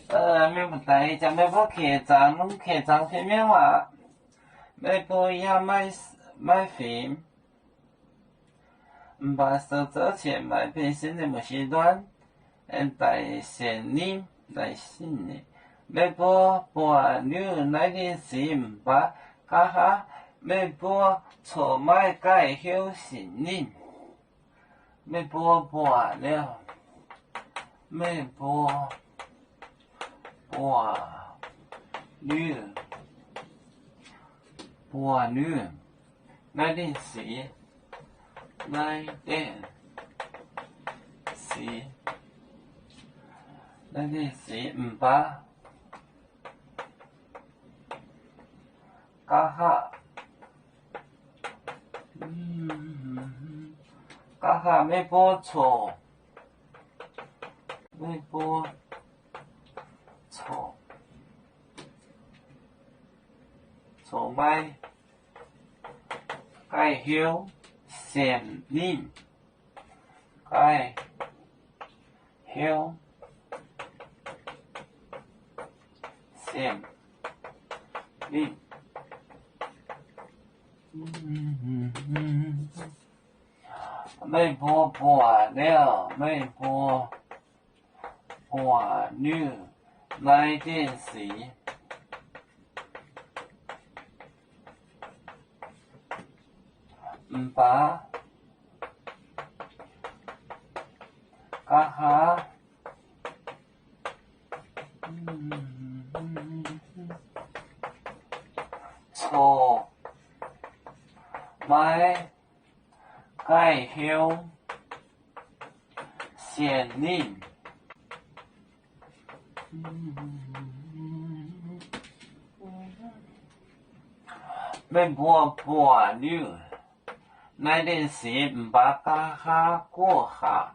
咪不带就咪不客栈，侬客栈片面话，咪不要买film，唔把手做钱买片新的木时段，带现金来新的，咪不把牛那件事唔把家下咪不错买介休新人，咪不把了，咪不。女，那件事，那件事唔把家下没播错，没播错。错买介休现任介休现任没播完了，没播完了那件事。唔把家下错买介休现任ไม่บัว了那件事唔把家下过下